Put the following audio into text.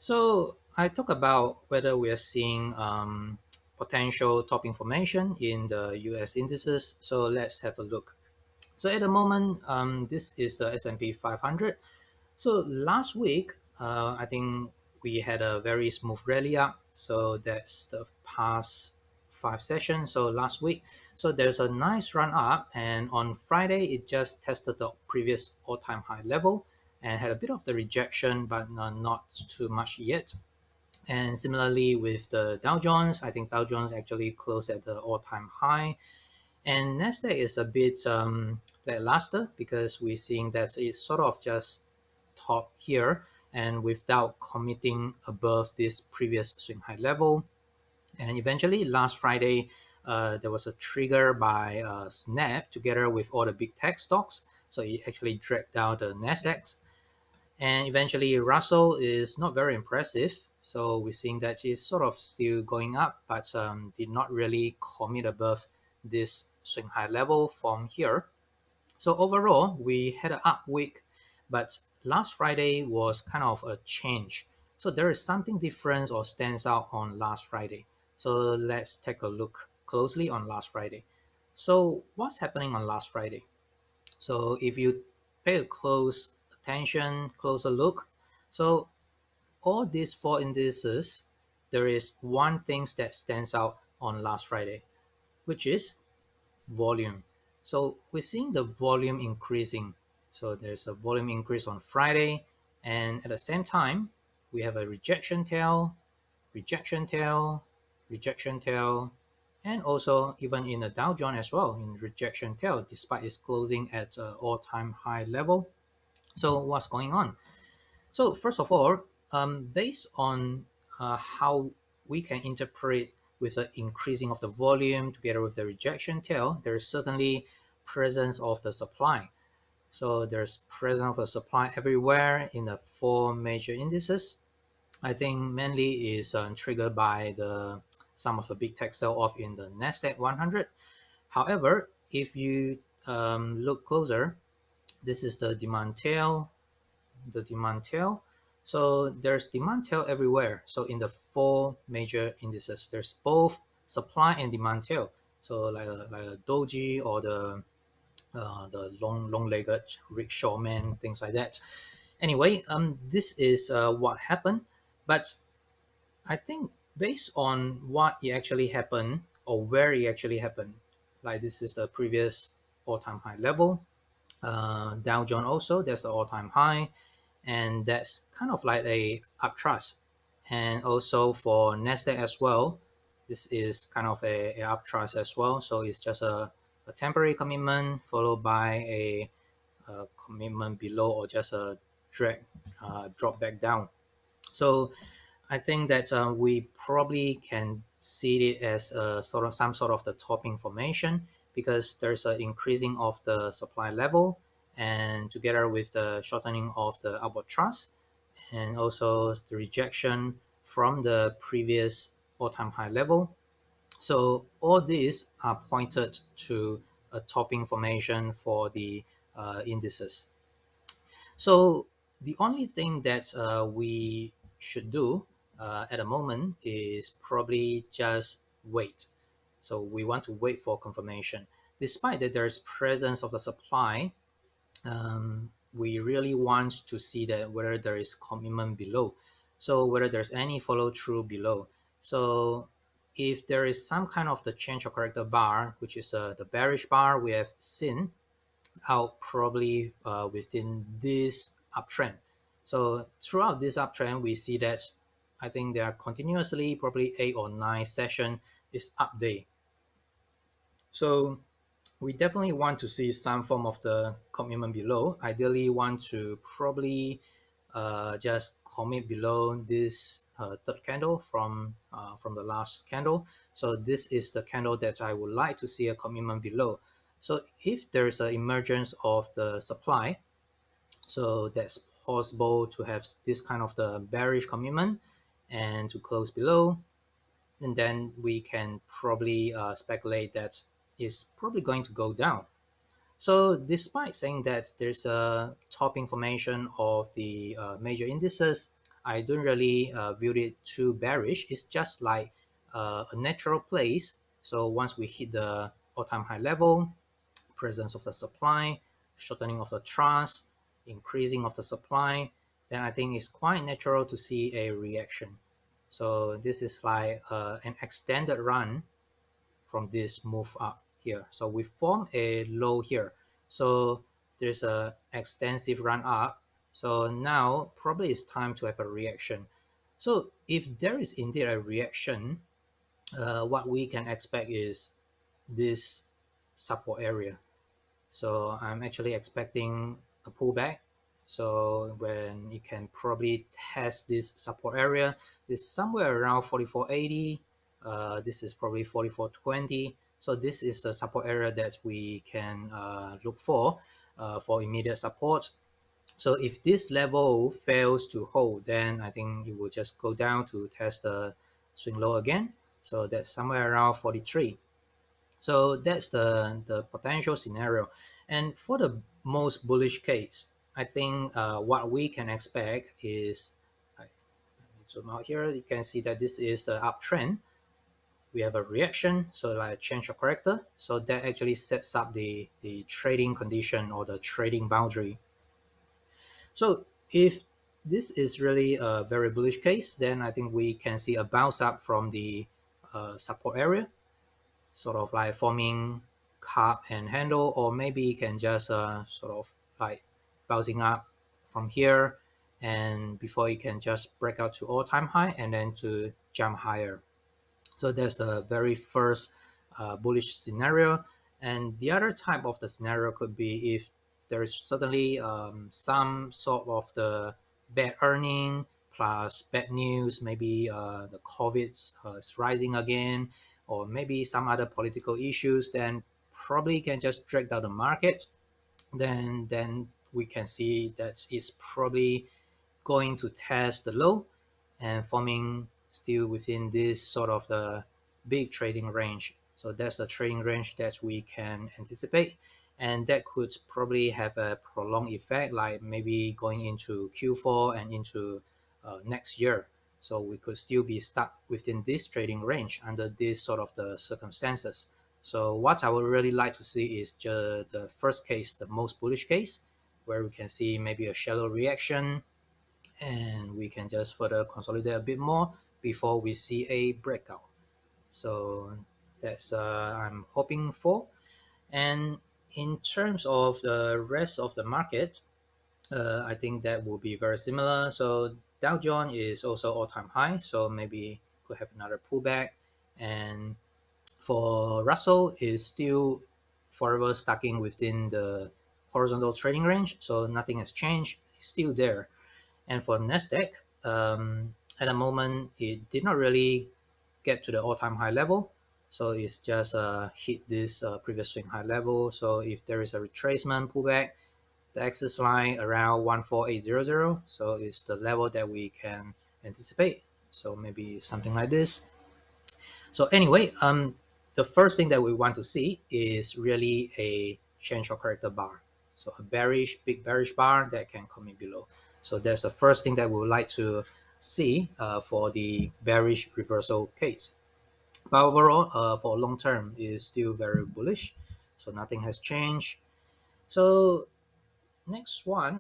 So I talk about whether we are seeing potential top information in the US indices. So let's have a look. So at the moment, this is the S&P 500. So last week, I think we had a very smooth rally up. So that's the past five sessions. So last week, so there's a nice run up, and on Friday it just tested the previous all-time high level and had a bit of the rejection, but not too much yet. And similarly with the Dow Jones, I think Dow Jones actually closed at the all-time high, and Nasdaq is a bit lackluster because we're seeing that it's sort of just top here and without committing above this previous swing high level. And eventually, last Friday, there was a trigger by Snap together with all the big tech stocks. So it actually dragged down the Nasdaq. And eventually, Russell is not very impressive. So we're seeing that it's sort of still going up, but did not really commit above this swing high level from here. So overall, we had an up week, but last Friday was kind of a change. So there is something different or stands out on last Friday. So let's take a look closely on last Friday. So what's happening on last Friday? So if you pay a close attention, closer look, so all these four indices, there is one thing that stands out on last Friday, which is volume. So we're seeing the volume increasing. So there's a volume increase on Friday, and at the same time, we have a rejection tail, rejection tail, rejection tail, and also even in the Dow Jones as well in rejection tail, despite its closing at an all-time high level. So what's going on? So first of all, based on how we can interpret with the increasing of the volume together with the rejection tail, there is certainly presence of the supply. So there's presence of the supply everywhere in the four major indices. I think mainly is triggered by the some of the big tech sell off in the Nasdaq 100. However, if you look closer, this is the demand tail, the demand tail. So there's demand tail everywhere. So in the four major indices, there's both supply and demand tail. So like a doji or the long-legged rickshaw man, things like that. Anyway, this is what happened, but I think based on what it actually happened or where it actually happened, like this is the previous all-time high level. Dow Jones also, that's the all-time high, and that's kind of like a uptrust. And also for Nasdaq as well, this is kind of a uptrust as well. So it's just a temporary commitment followed by a commitment below or just a drop back down. So I think that we probably can see it as sort of some sort of the top information because there's an increasing of the supply level and together with the shortening of the upward thrust and also the rejection from the previous all-time high level. So all these are pointed to a topping formation for the indices. So the only thing that we should do at the moment is probably just wait. So we want to wait for confirmation. Despite that there is presence of the supply, we really want to see that whether there is commitment below. So whether there's any follow through below. So if there is some kind of the change of character bar, which is the bearish bar we have seen, out probably within this uptrend. So throughout this uptrend, we see that I think there are continuously probably 8 or 9 session is up day. So we definitely want to see some form of the commitment below. Ideally, want to probably just commit below this third candle from the last candle. So this is the candle that I would like to see a commitment below. So if there's an emergence of the supply, so that's possible to have this kind of the bearish commitment and to close below, and then we can probably speculate that it's probably going to go down. So despite saying that there's a top information of the major indices, I don't really view it too bearish. It's just like a natural place. So once we hit the all-time high level, presence of the supply, shortening of the trust, increasing of the supply, then I think it's quite natural to see a reaction. So this is like an extended run from this move up here. So we form a low here. So there's a extensive run up. So now probably it's time to have a reaction. So if there is indeed a reaction, what we can expect is this support area. So I'm actually expecting a pullback. So when you can probably test this support area, is somewhere around 44.80. This is probably 44.20. So this is the support area that we can look for immediate support. So if this level fails to hold, then I think it will just go down to test the swing low again. So that's somewhere around 43. So that's the potential scenario. And for the most bullish case, I think what we can expect is, I zoom out here, you can see that this is the uptrend. We have a reaction, so like a change of character. So that actually sets up the trading condition or the trading boundary. So if this is really a very bullish case, then I think we can see a bounce up from the support area, sort of like forming cup and handle, or maybe you can just sort of like bouncing up from here, and before you can just break out to all-time high and then to jump higher. So that's the very first bullish scenario. And the other type of the scenario could be if there is suddenly some sort of the bad earning plus bad news, maybe the COVID is rising again, or maybe some other political issues, then probably can just drag down the market. Then we can see that it's probably going to test the low and forming still within this sort of the big trading range. So that's the trading range that we can anticipate. And that could probably have a prolonged effect, like maybe going into Q4 and into next year. So we could still be stuck within this trading range under this sort of the circumstances. So what I would really like to see is just the first case, the most bullish case, where we can see maybe a shallow reaction and we can just further consolidate a bit more before we see a breakout. So that's I'm hoping for. And in terms of the rest of the market, I think that will be very similar. So Dow Jones is also all-time high, so maybe could have another pullback. And for Russell is still forever stacking within the horizontal trading range, so nothing has changed. It's still there. And for Nasdaq, at the moment, it did not really get to the all-time high level. So it's just hit this previous swing high level. So if there is a retracement pullback, the axis line around 14800. So it's the level that we can anticipate. So maybe something like this. So anyway, the first thing that we want to see is really a change of character bar. So a bearish, big bearish bar that can come in below. So that's the first thing that we would like to see for the bearish reversal case. But overall, for long term, is still very bullish. So nothing has changed. So next one